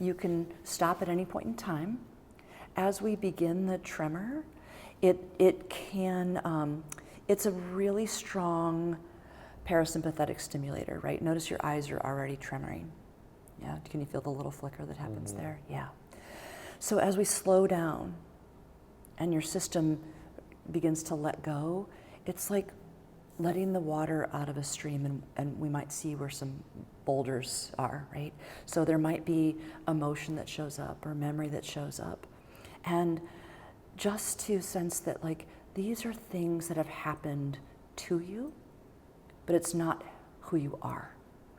You can stop at any point in time. As we begin the tremor, it's a really strong parasympathetic stimulator, right? Notice your eyes are already tremoring. Yeah, can you feel the little flicker that happens there? Yeah. So as we slow down and your system begins to let go, it's like letting the water out of a stream, and we might see where some boulders are, right? So there might be emotion that shows up or memory that shows up. And just to sense that like these are things that have happened to you, but it's not who you are,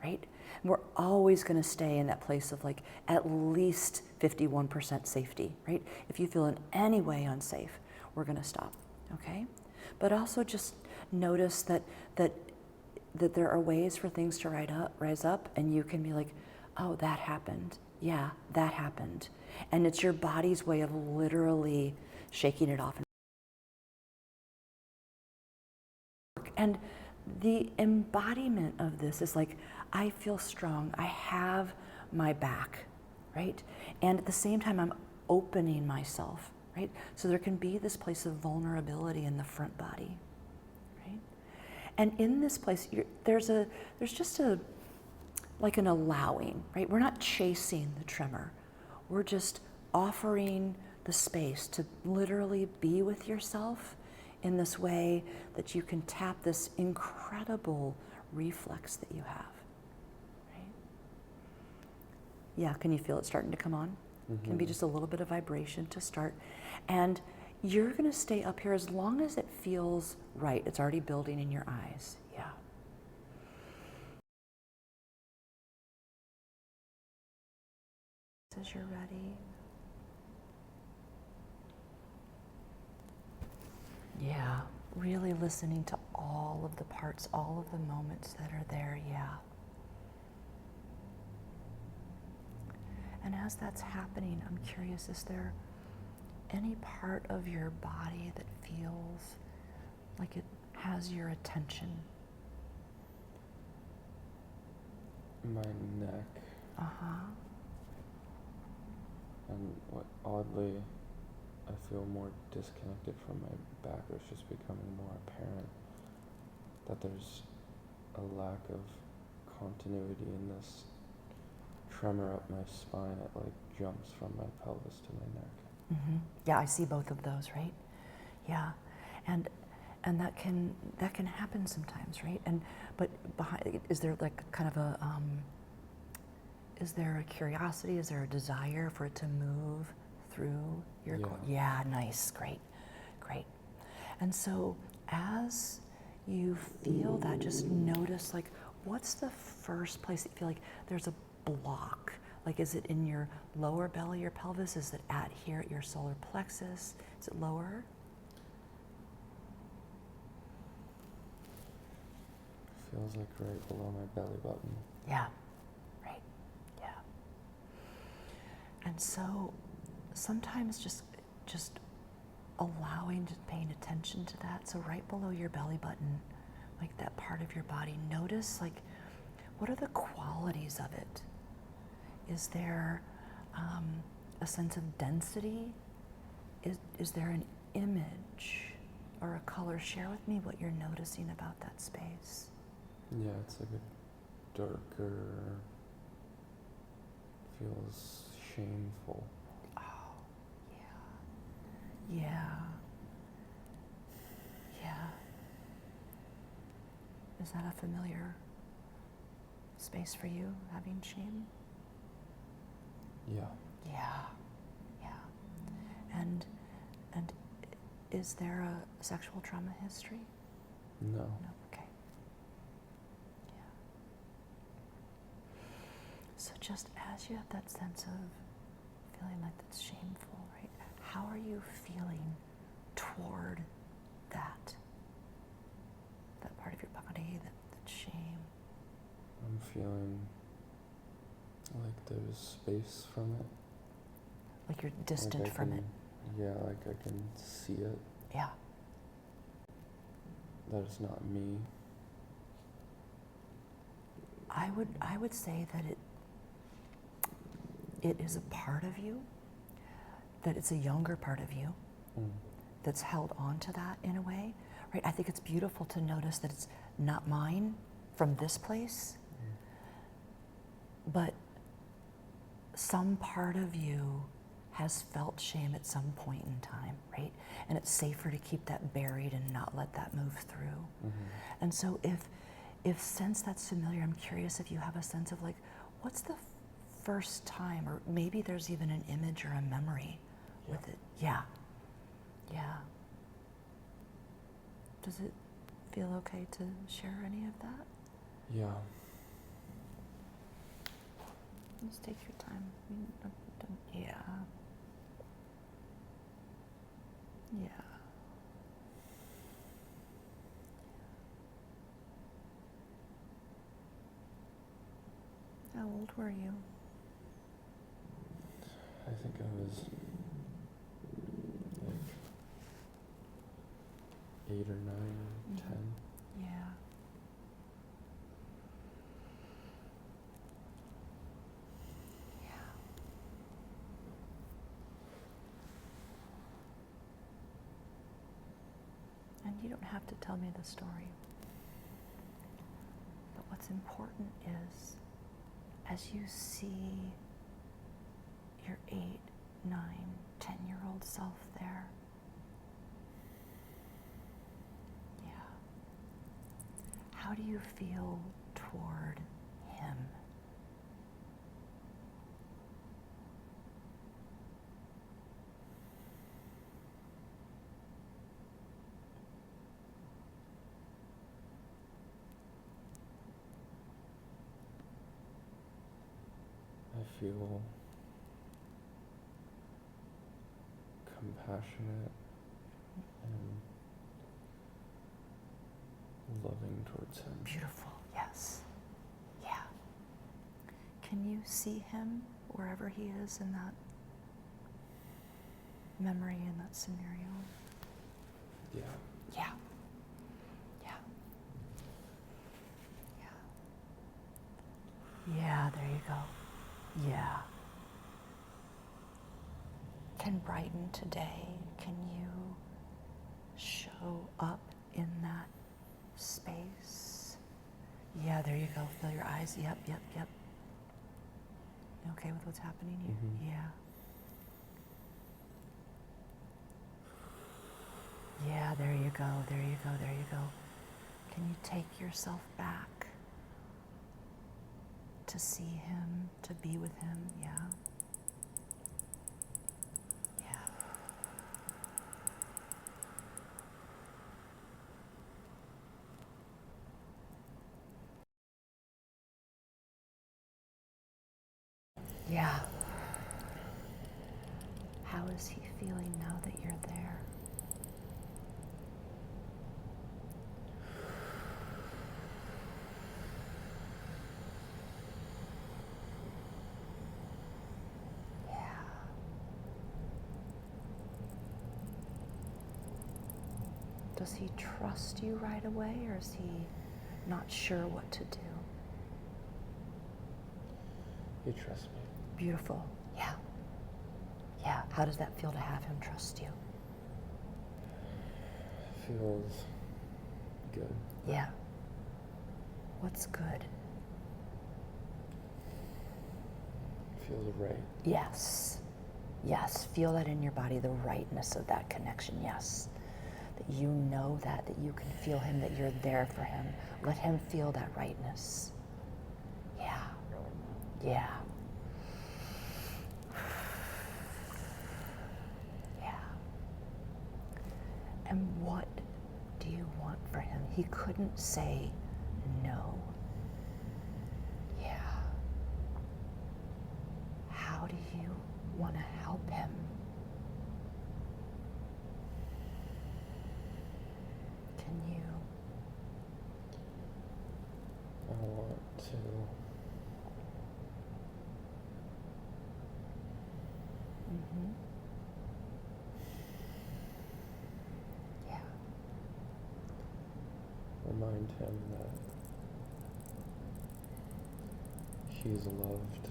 right? And we're always going to stay in that place of like at least 51% safety, right? If you feel in any way unsafe, we're going to stop, okay? But also just notice that there are ways for things to rise up, and you can be like, oh, that happened. Yeah, that happened. And it's your body's way of literally shaking it off. And the embodiment of this is like, I feel strong, I have my back, right? And at the same time, I'm opening myself, right? So there can be this place of vulnerability in the front body, right? And in this place, there's just like an allowing, right? We're not chasing the tremor. We're just offering the space to literally be with yourself in this way that you can tap this incredible reflex that you have, right? Yeah, can you feel it starting to come on? Mm-hmm. Can be just a little bit of vibration to start. And you're gonna stay up here as long as it feels right. It's already building in your eyes, yeah. As you're ready. Yeah, really listening to all of the parts, all of the moments that are there, yeah. And as that's happening, I'm curious, is there any part of your body that feels like it has your attention? My neck. Uh-huh. And oddly, I feel more disconnected from my back. It's just becoming more apparent that there's a lack of continuity in this tremor up my spine. It like jumps from my pelvis to my neck. Mm-hmm. Yeah, I see both of those, right? Yeah, and that can happen sometimes, right? But behind, is there like kind of a is there a curiosity? Is there a desire for it to move through your core? Yeah, nice, great. And so as you feel that, just notice like, what's the first place that you feel like there's a block? Like, is it in your lower belly, your pelvis? Is it here at your solar plexus? Is it lower? Feels like right below my belly button. Yeah, right, yeah. And so sometimes just allowing, just paying attention to that. So right below your belly button, like that part of your body, notice like, what are the qualities of it? Is there a sense of density? Is there an image or a color? Share with me what you're noticing about that space. Yeah, it's like a darker, feels shameful. Oh, yeah. Is that a familiar space for you, having shame? Yeah. And is there a sexual trauma history? No. No, okay. Yeah. So just as you have that sense of feeling like that's shameful, right? How are you feeling toward that part of your body, that shame? I'm feeling like there's space from it. Like you're distant from it. Yeah, like I can see it. Yeah. That it's not me. I would say that it is a part of you, that it's a younger part of you that's held on to that in a way, right? I think it's beautiful to notice that it's not mine from this place, but some part of you has felt shame at some point in time, right? And it's safer to keep that buried and not let that move through. And so if since that's familiar, I'm curious if you have a sense of like, what's the first time, or maybe there's even an image or a memory with it. Yeah. Does it feel okay to share any of that? Yeah. Just take your time. Yeah. How old were you? I think I was like 8 or 9 or 10. Yeah. And you don't have to tell me the story. But what's important is, as you see your 8, 9, 10-year-old self there, how do you feel toward him? I feel compassionate and loving towards him. Beautiful, yes. Yeah. Can you see him wherever he is in that memory, in that scenario? Yeah. Yeah. Yeah, there you go. Yeah. Can brighten today. Can you show up in that space? Yeah, there you go. Feel your eyes. Yep. You okay with what's happening here? Yeah. Yeah, there you go. Can you take yourself back to see him, to be with him? Yeah. Yeah. How is he feeling now that you're there? Yeah. Does he trust you right away, or is he not sure what to do? He trusts me. Beautiful. Yeah. How does that feel to have him trust you? Feels good. Yeah. What's good? Feels right. Yes. Feel that in your body, the rightness of that connection. Yes. That you know that you can feel him, that you're there for him. Let him feel that rightness. Yeah. And what do you want for him? He couldn't say no. Yeah. How do you want to help him? Can you? I want to remind him that he's loved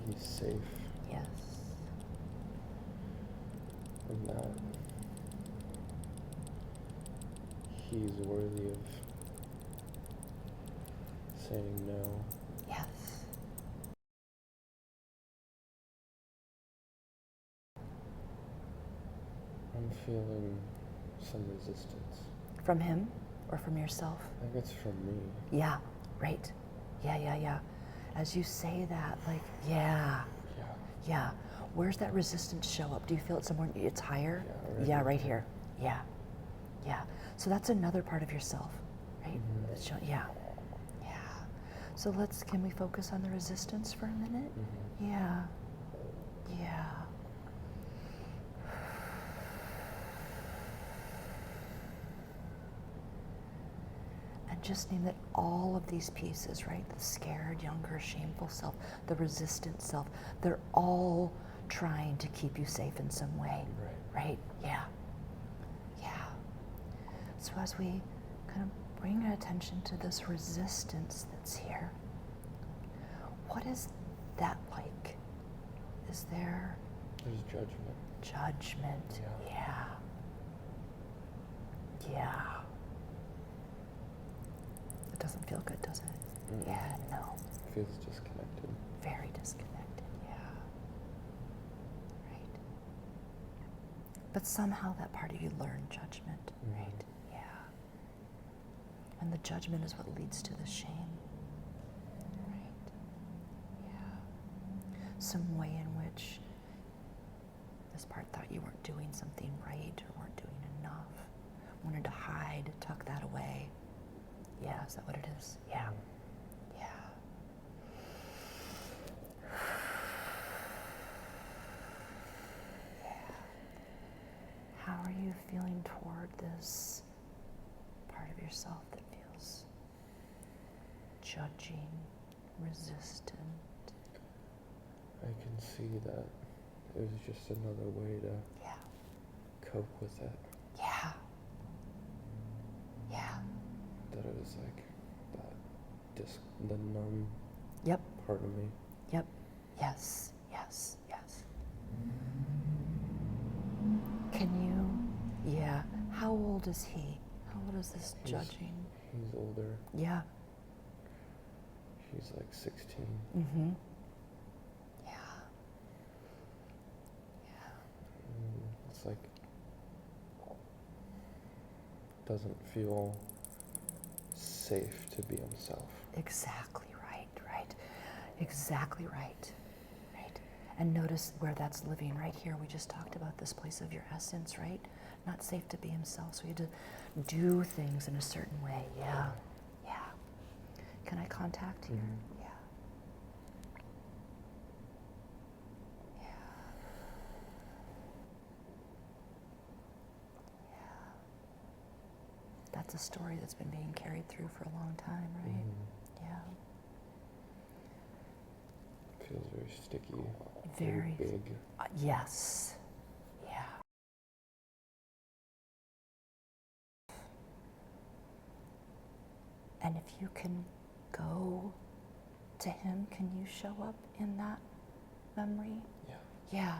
he's safe. Yes. And that he's worthy of saying no. Yes. I'm feeling some resistance. From him or from yourself? I think it's from me. Yeah, right. Yeah. As you say that, like, yeah. Where's that resistance show up? Do you feel it somewhere? It's higher? Yeah, right here. Yeah. So that's another part of yourself, right? Mm-hmm. Yeah. So can we focus on the resistance for a minute? Mm-hmm. Yeah. And just name that all of these pieces, right? The scared, younger, shameful self, the resistant self, they're all trying to keep you safe in some way. Right? Yeah. So as we kind of bring our attention to this resistance that's here, what is that like? Is there There's judgment. Judgment? Yeah. It doesn't feel good, does it? Mm-mm. Yeah, no. Feels disconnected. Very disconnected, yeah. Right. But somehow that part of you learned judgment, right? Yeah. And the judgment is what leads to the shame. Right. Yeah. Some way in which this part thought you weren't doing something right or weren't doing enough. Wanted to hide, tuck that away. Yeah, is that what it is? Yeah. How are you feeling toward this part of yourself that feels judging, resistant? I can see that it was just another way to cope with it. Yeah. That it was like the numb Yep. part of me. Yep. Yes. Can you, how old is he? How old is this judging? He's older. Yeah. He's like 16. Mm-hmm. It's like, doesn't feel safe to be himself. Exactly right. Exactly right. And notice where that's living right here. We just talked about this place of your essence, right? Not safe to be himself. So you had to do things in a certain way. Yeah. Can I contact here? Mm-hmm. Yeah. That's a story that's been being carried through for a long time, right? Mm-hmm. Yeah. Feels very sticky. Very big. Yes. Yeah. And if you can go to him, can you show up in that memory? Yeah.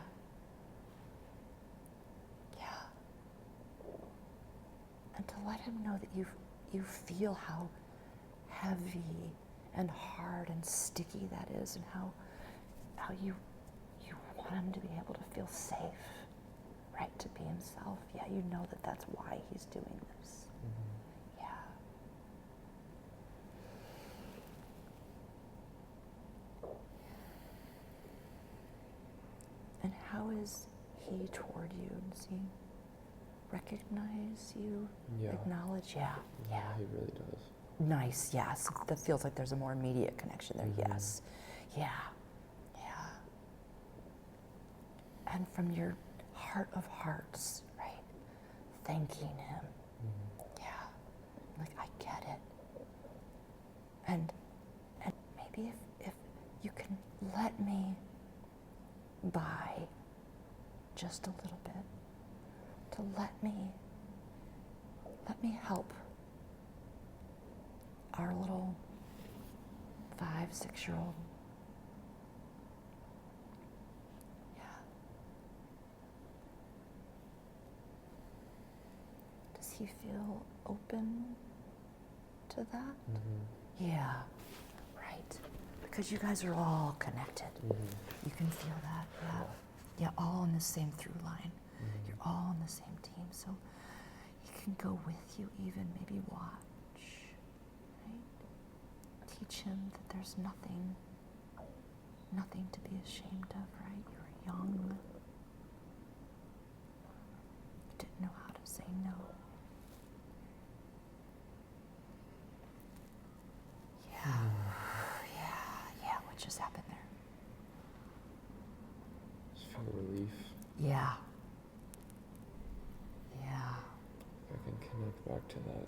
And to let him know that you feel how heavy and hard and sticky that is, and how you want him to be able to feel safe, right, to be himself. Yeah, you know that that's why he's doing this. Mm-hmm. Yeah. And how is he toward you? Does he recognize you? Yeah. Acknowledge? Yeah. He really does. Nice, yes. That feels like there's a more immediate connection there. Mm-hmm. Yes. Yeah. And from your heart of hearts, right? Thanking him. Mm-hmm. Yeah. Like, I get it. And maybe if you can let me by just a little bit, to let me help our little 5-6-year-old he feel open to that? Mm-hmm. Yeah, right. Because you guys are all connected. Mm-hmm. You can feel that, yeah. Yeah, all on the same through line. Mm-hmm. You're all on the same team, so he can go with you even, maybe watch, right? Teach him that there's nothing to be ashamed of, right? You're young. You didn't know how to say no. Yeah, what just happened there? Just feel relief. Yeah. I can connect back to that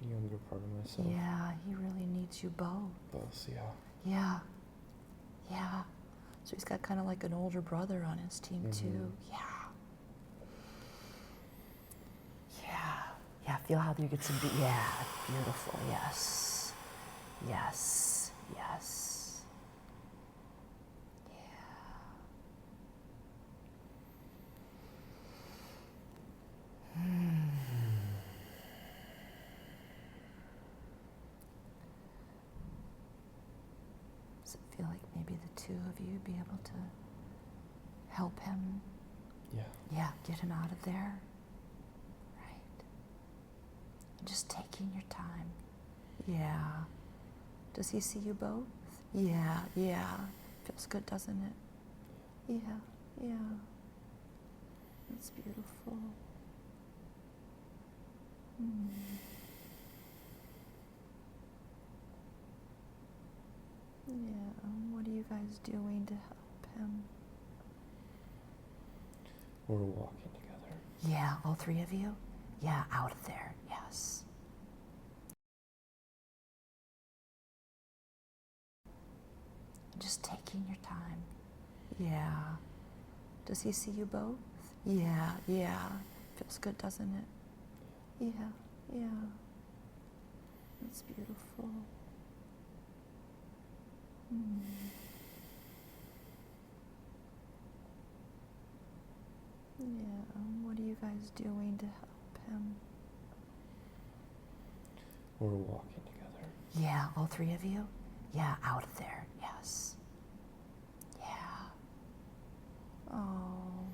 younger part of myself. Yeah, he really needs you both. Both, yeah. Yeah. So he's got kind of like an older brother on his team too. Yeah. Feel how you get some, beautiful, yes. Yeah. Does it feel like maybe the two of you be able to help him? Yeah. Get him out of there. Right. And just taking your time. Yeah. Does he see you both? Yeah. Feels good, doesn't it? Yeah. It's beautiful. Yeah, what are you guys doing to help him? We're walking together. Yeah, all three of you? Yeah, out of there, yes. Just taking your time. Yeah. Does he see you both? Yeah. Feels good, doesn't it? Yeah. It's beautiful. Yeah, what are you guys doing to help him? We're walking together. Yeah, all three of you? Yeah, out of there, yes. Yeah. Oh.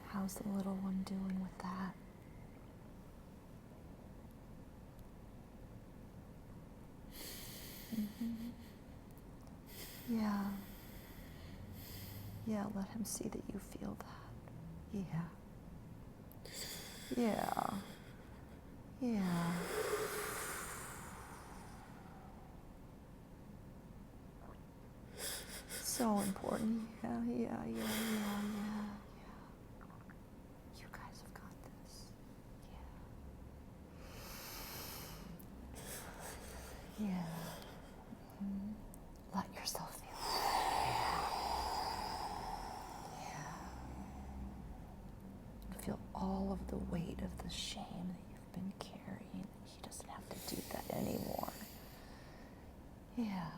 How's the little one doing with that? Yeah, let him see that you feel that. Yeah. So important. Yeah. You guys have got this. Yeah. Let yourself feel it. Feel all of the weight of the shame that you've been carrying. He doesn't have to do that anymore. Yeah.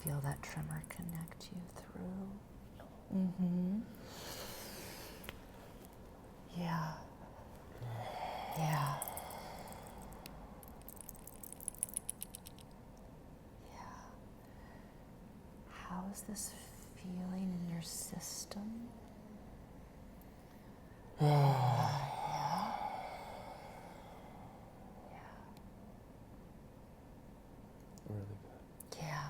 Feel that tremor connect you through. Yeah. How is this feeling in your system? Really good. Yeah.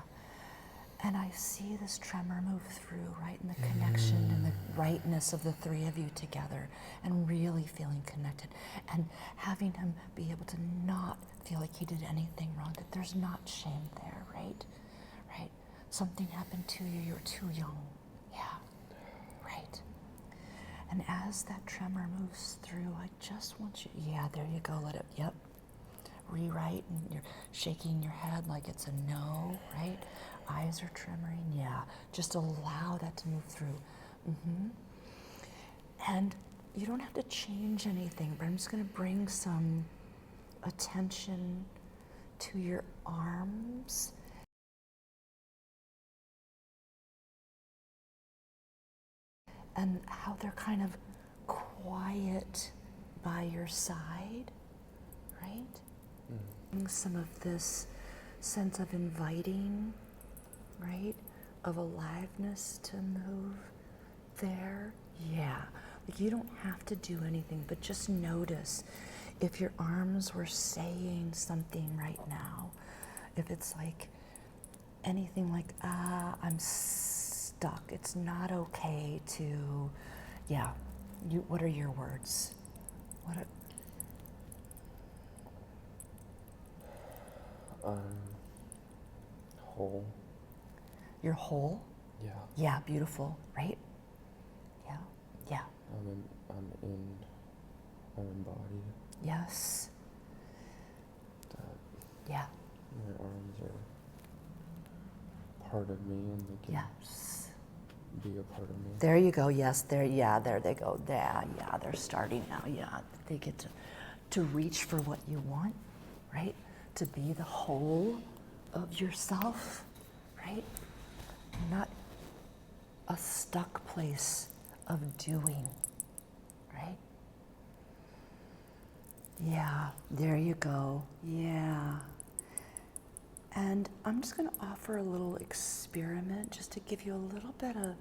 And I see this tremor move through, right, in the connection and the rightness of the three of you together, and really feeling connected, and having him be able to not feel like he did anything wrong, that there's not shame there, right? Something happened to you, you were too young. Yeah, right. And as that tremor moves through, I just want you, there you go, let it, rewrite, and you're shaking your head like it's a no, right? Eyes are tremoring, just allow that to move through. And you don't have to change anything, but I'm just gonna bring some attention to your arms and how they're kind of quiet by your side, right? Some of this sense of inviting, right? Of aliveness to move there. Yeah, like you don't have to do anything, but just notice if your arms were saying something right now. If it's like anything like, I'm stuck. It's not okay to, yeah. What are your words? Whole. You're whole? Yeah. Yeah, beautiful, right? Yeah, yeah. I'm embodied. Yes. That Yeah. my arms are part of me and they can Yes. be a part of me. There you go. Yes, there they go. There, yeah, they're starting now. Yeah, they get to reach for what you want, right? To be the whole of yourself, right? Not a stuck place of doing, right? Yeah, there you go. Yeah. And I'm just going to offer a little experiment just to give you a little bit of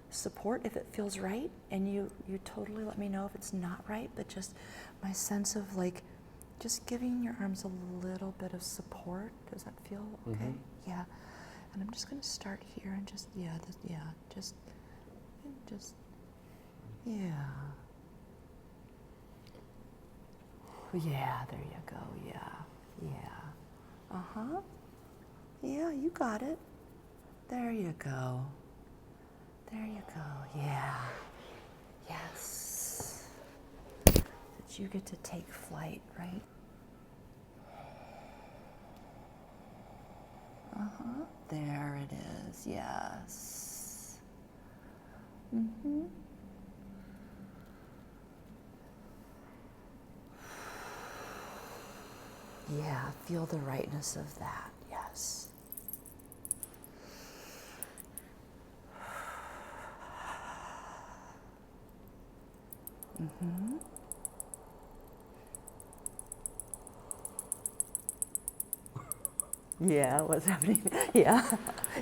support if it feels right. And you totally let me know if it's not right, but just my sense of like, just giving your arms a little bit of support. Does that feel okay? Mm-hmm. Yeah. And I'm just going to start here and just, just, yeah. Yeah, there you go. Yeah, yeah. Uh-huh. Yeah, you got it. There you go. There you go. Yeah. Yes. That you get to take flight, right? Uh-huh. There it is. Yes. Mm-hmm. Yeah, feel the rightness of that. Yes. Mm-hmm. Yeah, what's happening? Yeah,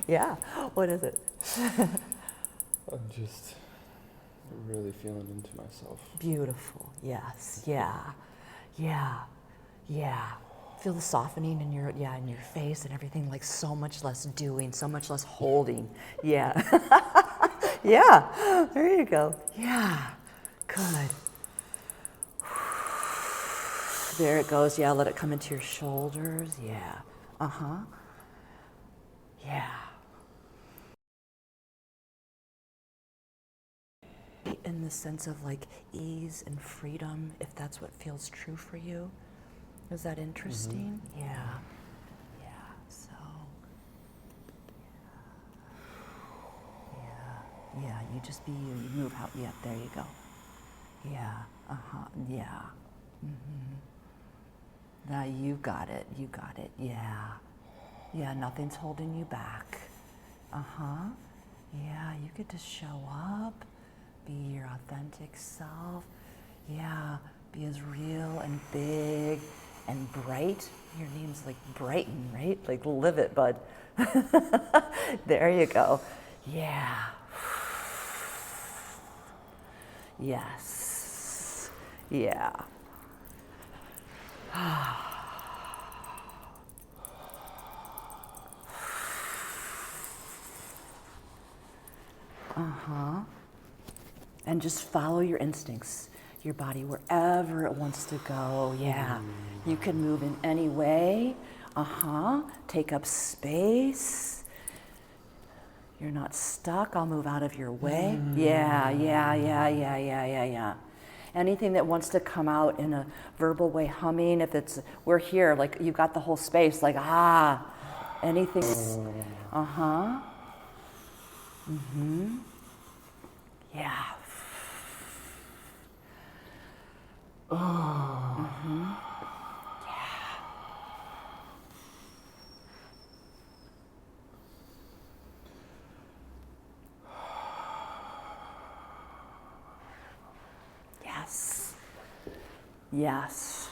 yeah. What is it? I'm just really feeling into myself. Beautiful. Yes. Yeah. Yeah. Yeah. Feel the softening in your in your face and everything, like so much less doing, so much less holding. Yeah. Yeah. There you go. Yeah. Good. There it goes. Yeah, let it come into your shoulders. Yeah. Uh-huh. Yeah. In the sense of like ease and freedom, if that's what feels true for you. Is that interesting? Mm-hmm. Yeah. Yeah. So. Yeah. Yeah. You just be you. You move out. Yeah. There you go. Yeah. Uh-huh. Yeah. Mm-hmm. Now you got it. You got it. Yeah. Yeah. Nothing's holding you back. Uh-huh. Yeah. You get to show up. Be your authentic self. Yeah, be as real and big and bright. Your name's like Brighton, right? Like live it, bud. There you go. Yeah. Yes. Yeah. Uh-huh. And just follow your instincts, your body, wherever it wants to go. Yeah. You can move in any way. Uh-huh. Take up space. You're not stuck. I'll move out of your way. Yeah. Anything that wants to come out in a verbal way, humming, if it's, we're here, like you got the whole space, like, anything. Uh-huh. Mm-hmm. Yeah. Mm-hmm. Yes. Yes.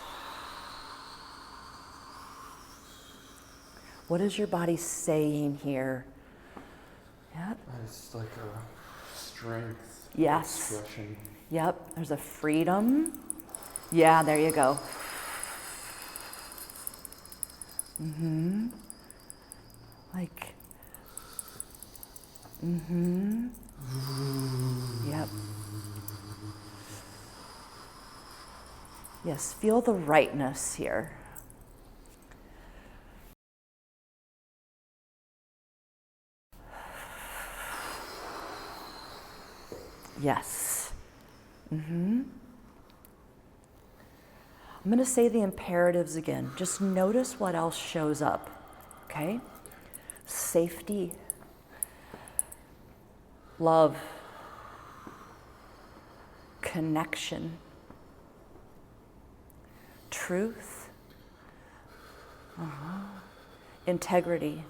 What is your body saying here? Yep. It's like a strength Yes. expression. Yep. There's a freedom. Yeah, there you go. Mm-hmm. Like, mm-hmm. Yep. Yes, feel the rightness here. Yes. Mm-hmm. I'm going to say the imperatives again. Just notice what else shows up, okay? Safety, love, connection, truth, integrity,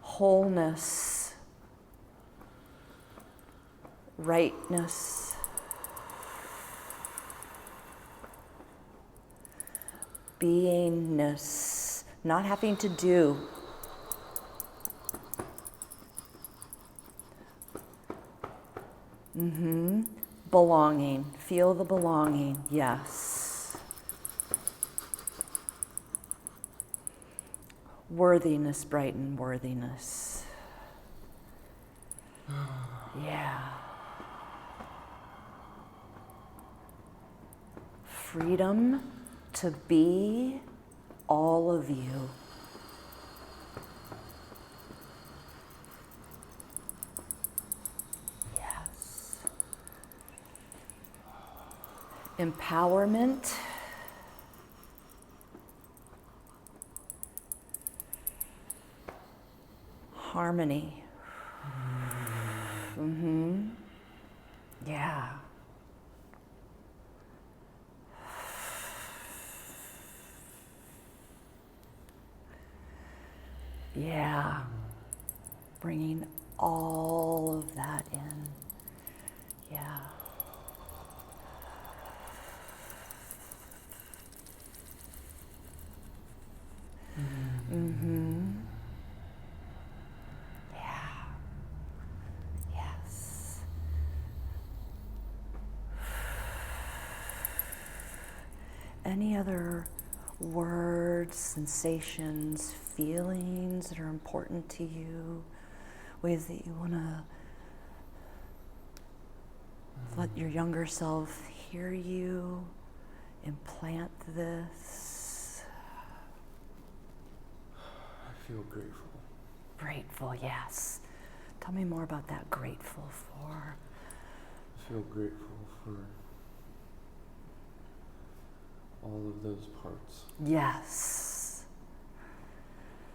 wholeness, rightness, beingness, not having to do. Mm-hmm. Belonging. Feel the belonging. Yes. Worthiness, Brighton, worthiness. Yeah. Freedom to be all of you. Yes. Empowerment. Harmony. Mm-hmm. Yeah. Yeah. Bringing all of that in. Yeah. Mm-hmm. Yeah. Yes. Any other words, sensations, feelings that are important to you? Ways that you want to let your younger self hear you, implant this? I feel grateful. Grateful, yes. Tell me more about that. Grateful for. I feel grateful for all of those parts. Yes.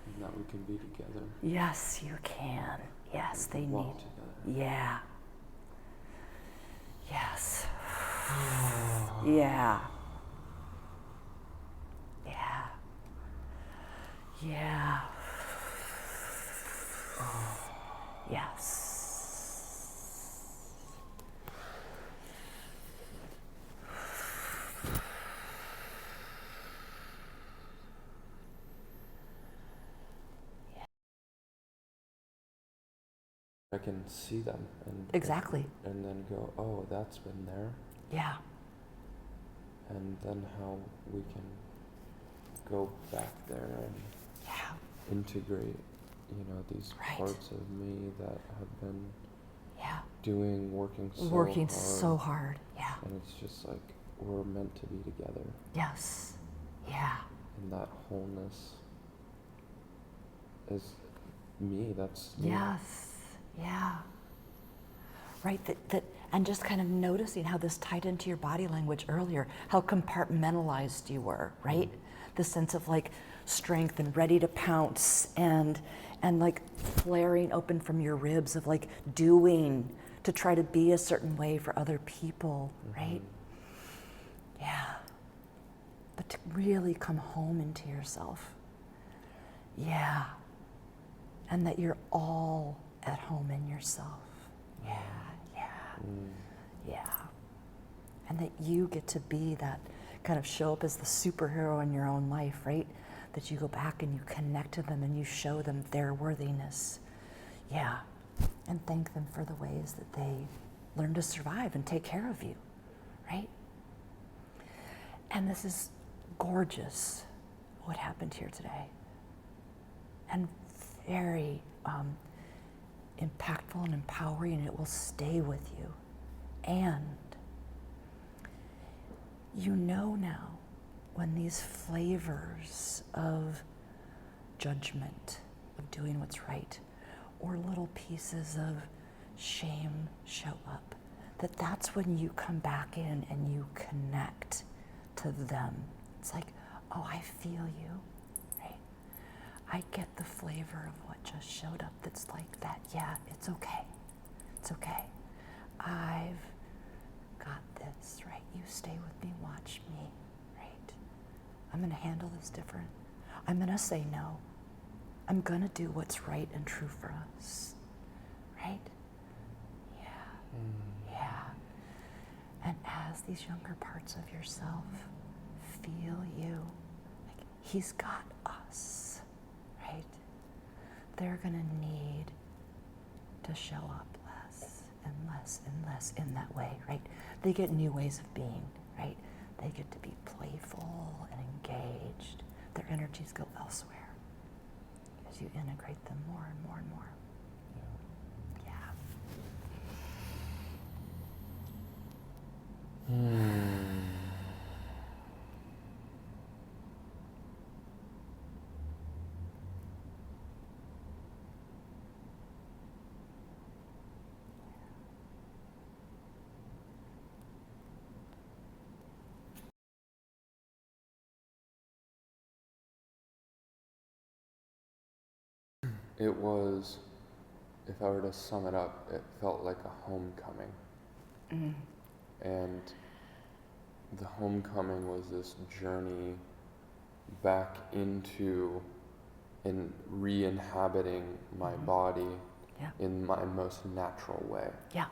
And that we can be together. Yes, you can. Yes, they need. Walk together. Yeah. Yes. Yeah. Yeah. Yeah. Yes. I can see them and Exactly. and then go, oh, that's been there, Yeah. and then how we can go back there and Yeah. integrate, these Right. parts of me that have been Yeah. working so Working hard, so hard. Yeah. and it's just like we're meant to be together, Yes. Yeah. and that wholeness is me. That's me. Yes. Yeah. Right. That and just kind of noticing how this tied into your body language earlier, how compartmentalized you were, right? The sense of like strength and ready to pounce and like flaring open from your ribs of like doing to try to be a certain way for other people, right? Yeah. But to really come home into yourself. Yeah. And that you're all at home in yourself. Yeah, yeah, yeah. and that you get to be that, kind of show up as the superhero in your own life, right? That you go back and you connect to them and you show them their worthiness. Yeah, and thank them for the ways that they learn to survive and take care of you, right? And this is gorgeous, what happened here today. And very impactful and empowering, and it will stay with you. And you know now when these flavors of judgment, of doing what's right, or little pieces of shame show up, that's when you come back in and you connect to them. It's like, oh, I feel you, right? I get the flavor of what just showed up that's like that. Yeah, it's okay. It's okay. I've got this, right? You stay with me, watch me, right? I'm gonna handle this different. I'm gonna say no. I'm gonna do what's right and true for us, right? Yeah, yeah. And as these younger parts of yourself feel you, like he's got us, right? They're gonna need to show up less and less and less in that way, right? They get new ways of being, right? They get to be playful and engaged. Their energies go elsewhere as you integrate them more and more and more. Yeah. It was, if I were to sum it up, it felt like a homecoming. And the homecoming was this journey back into and re-inhabiting my body in my most natural way. Yeah.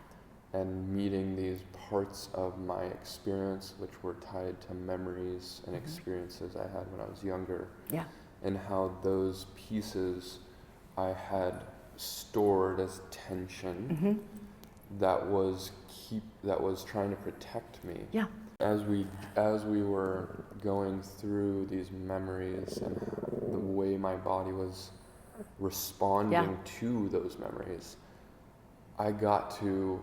And meeting these parts of my experience which were tied to memories and experiences I had when I was younger. Yeah. And how those pieces I had stored as tension that was trying to protect me. Yeah. As we were going through these memories and the way my body was responding to those memories, I got to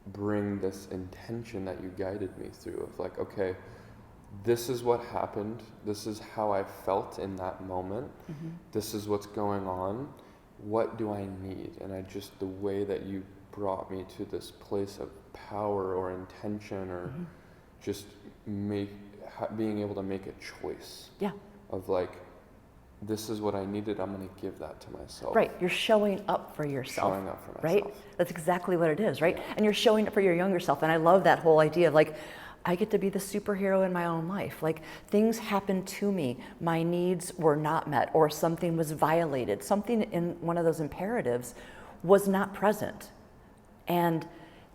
bring this intention that you guided me through of like, okay, this is what happened. This is how I felt in that moment. This is what's going on. What do I need? And the way that you brought me to this place of power or intention or just being able to make a choice. Yeah. Of like, this is what I needed. I'm going to give that to myself. Right. You're showing up for yourself. Showing up for myself. Right? That's exactly what it is, right? And you're showing up for your younger self. And I love that whole idea of like, I get to be the superhero in my own life. Like things happened to me. My needs were not met or something was violated. Something in one of those imperatives was not present. And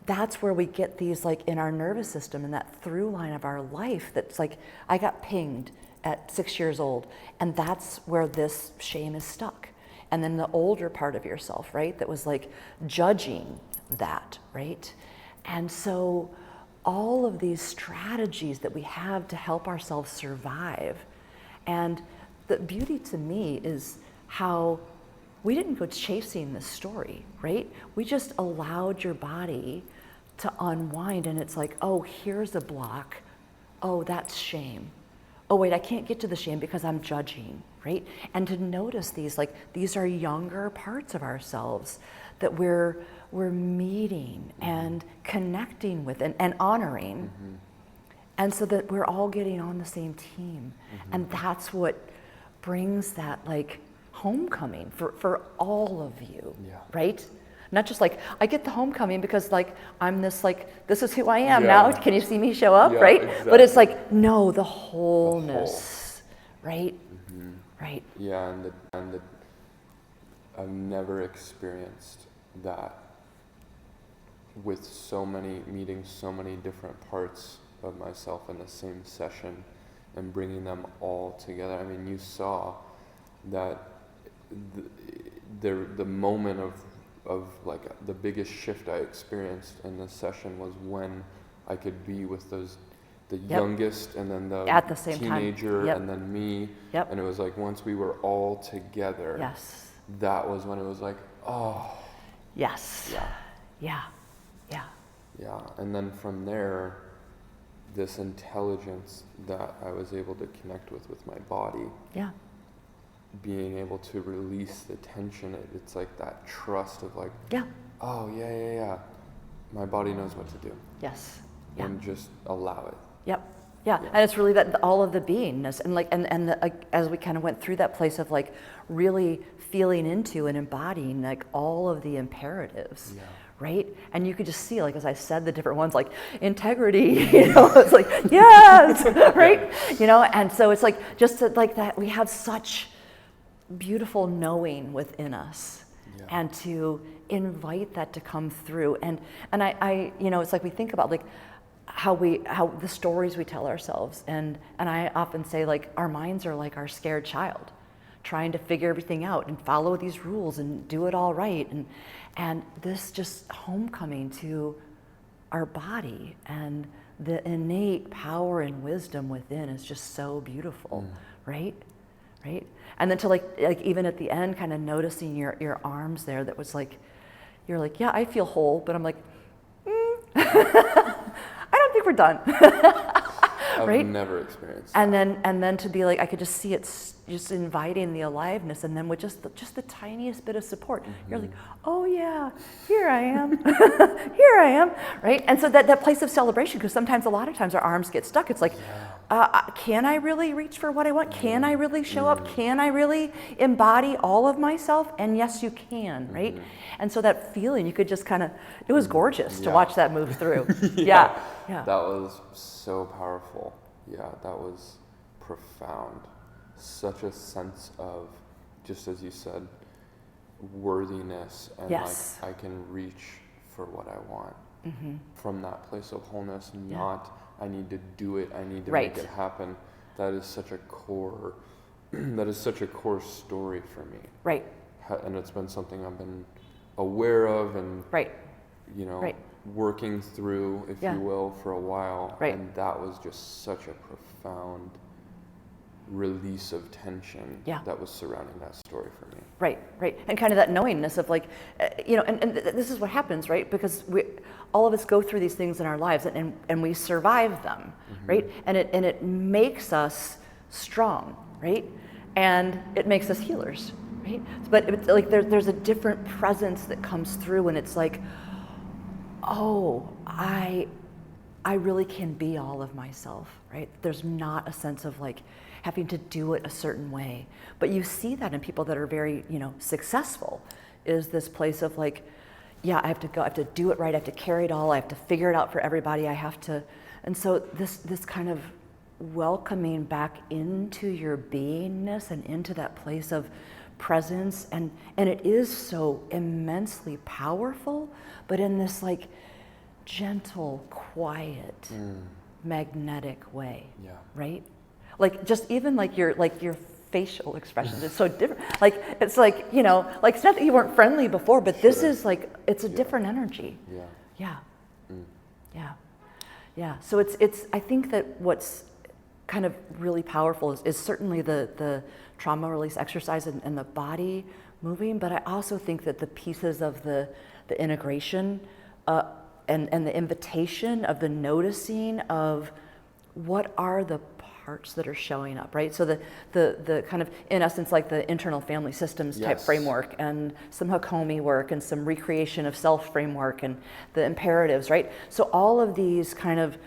that's where we get these like in our nervous system and that through line of our life that's like, I got pinged at 6 years old, and that's where this shame is stuck. And then the older part of yourself, right, that was like judging that, right? And so all of these strategies that we have to help ourselves survive. And the beauty to me is how we didn't go chasing this story, right? We just allowed your body to unwind, and it's like, oh, here's a block. Oh, that's shame. Oh, wait, I can't get to the shame because I'm judging, right? And to notice these, like, these are younger parts of ourselves that we're meeting and connecting with and honoring. And so that we're all getting on the same team. And that's what brings that, like, homecoming for all of you, right? Not just like, I get the homecoming because like, I'm this like, this is who I am now. Can you see me show up, right? Exactly. But it's like, no, the wholeness, right? Right. Yeah, and I've never experienced that with meeting so many different parts of myself in the same session and bringing them all together. I mean, you saw that the moment of like the biggest shift I experienced in this session was when I could be with the Yep. youngest and then the At the same teenager time. Yep. and then me. Yep. And it was like once we were all together, Yes. that was when it was like, oh. Yes. Yeah. Yeah. Yeah. Yeah. And then from there, this intelligence that I was able to connect with my body, Yeah. being able to release the tension, it's like that trust of like, Yeah. oh yeah, my body knows what to do. Yes. Yeah. And just allow it. Yep. Yeah. Yeah. And it's really that all of the beingness and like and the, as we kind of went through that place of like really feeling into and embodying like all of the imperatives. Yeah. Right? And you could just see, like, as I said, the different ones, like integrity, it's like, yes, right? And so it's like, just like that, we have such beautiful knowing within us, Yeah. and to invite that to come through. And I it's like we think about like how the stories we tell ourselves. And I often say like our minds are like our scared child, trying to figure everything out and follow these rules and do it all right. And this just homecoming to our body and the innate power and wisdom within is just so beautiful, right? Right? And then to like even at the end, kind of noticing your arms there, that was like, you're like, yeah, I feel whole, but I'm like, I don't think we're done. Right? I've never experienced that. And then to be like, I could just see it just inviting the aliveness, and then with just the tiniest bit of support, you're like, oh yeah, here I am, here I am, right? And so that place of celebration, because sometimes, a lot of times, our arms get stuck. It's like, can I really reach for what I want? Can I really show up? Can I really embody all of myself? And yes, you can, right? And so that feeling, you could just kind of, it was gorgeous to watch that move through. Yeah. That was so powerful. Yeah, that was profound. Such a sense of, just as you said, worthiness, and Yes. like I can reach for what I want from that place of wholeness, not I need to do it, I need to Right. make it happen. That is such a core that is such a core story for me. Right. And it's been something I've been aware of and Right. Right. Working through, if you will, for a while. Right. And that was just such a profound release of tension that was surrounding that story for me. Right, right. And kind of that knowingness of like, and this is what happens, right? Because all of us go through these things in our lives, and we survive them, right? And it makes us strong, right? And it makes us healers, right? But it's like there's a different presence that comes through, and it's like, oh, I really can be all of myself, right? There's not a sense of like having to do it a certain way. But you see that in people that are very, successful, is this place of like, yeah, I have to go, I have to do it right, I have to carry it all, I have to figure it out for everybody, I have to. And so this kind of welcoming back into your beingness and into that place of presence, and it is so immensely powerful, but in this like gentle, quiet, magnetic way, right? Like just even like your facial expressions, it's so different. Like it's like, like it's not that you weren't friendly before, but this is like, it's a different energy. Yeah. So it's I think that what's kind of really powerful is certainly the trauma release exercise and the body moving, but I also think that the pieces of the integration and the invitation of the noticing of what are the parts that are showing up, right? So the kind of, in essence, like the internal family systems type framework, and some Hakomi work, and some recreation of self framework, and the imperatives, right? So all of these kind of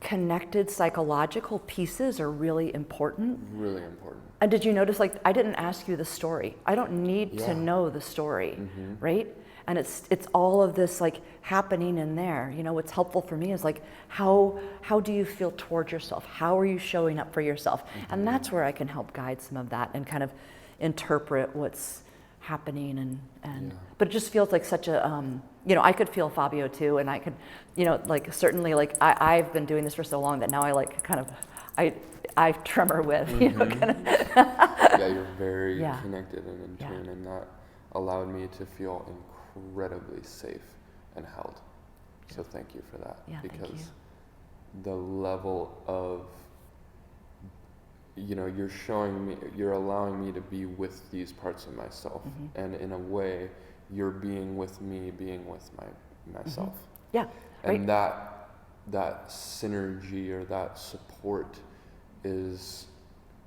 connected psychological pieces are really important. Really important. And did you notice, like, I didn't ask you the story. I don't need to know the story, right? And it's all of this like happening in there. What's helpful for me is like, how do you feel towards yourself? How are you showing up for yourself? And that's where I can help guide some of that and kind of interpret what's happening, and but it just feels like such a you know, I could feel Fabio too, and I could, you know, like certainly like I've been doing this for so long that now I like kind of, I tremor with, you know, kind of. Yeah, you're very Yeah. connected and in Yeah. tune, and that allowed me to feel incredibly safe and held. So thank you for that. Yeah, thank because you. the level of, you know, you're showing me, you're allowing me to be with these parts of myself, Mm-hmm. and in a way, you're being with me, being with myself. Yeah, right. And that synergy or that support is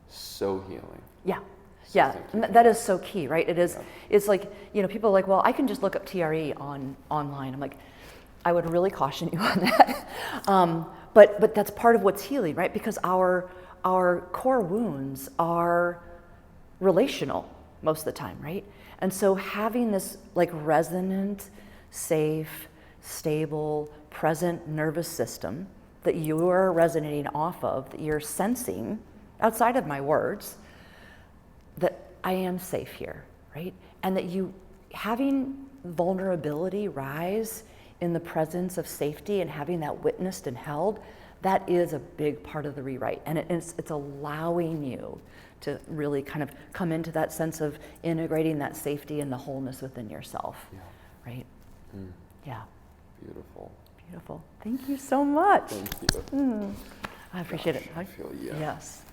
so healing. Yeah. So Yeah, thank you and for that is so key, right? It is. Yeah. It's like, you know, people are like, well, I can just look up TRE online. I'm like, I would really caution you on that. But that's part of what's healing, right? Because our core wounds are relational most of the time, right? And so having this like resonant, safe, stable, present nervous system that you are resonating off of, that you're sensing outside of my words, that I am safe here, right? And that you having vulnerability rise in the presence of safety and having that witnessed and held, that is a big part of the rewrite. And it's allowing you to really kind of come into that sense of integrating that safety and the wholeness within yourself, Yeah. right? Mm. Yeah, Beautiful. beautiful. Thank you so much. Thank you. I appreciate Gosh, it. I feel, yeah. Yes.